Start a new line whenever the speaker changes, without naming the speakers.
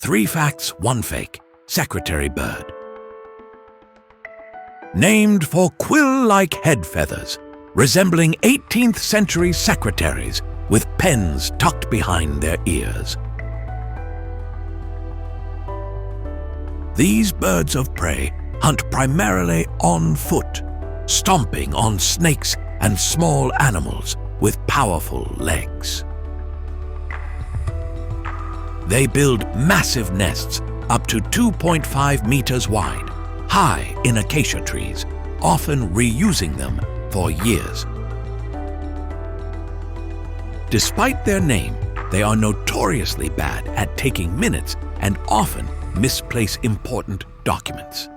3 facts, 1 fake. Secretary bird. Named for quill-like head feathers, resembling 18th century secretaries with pens tucked behind their ears. These birds of prey hunt primarily on foot, stomping on snakes and small animals with powerful legs. They build massive nests up to 2.5 meters wide, high in acacia trees, often reusing them for years. Despite their name, they are notoriously bad at taking minutes and often misplace important documents.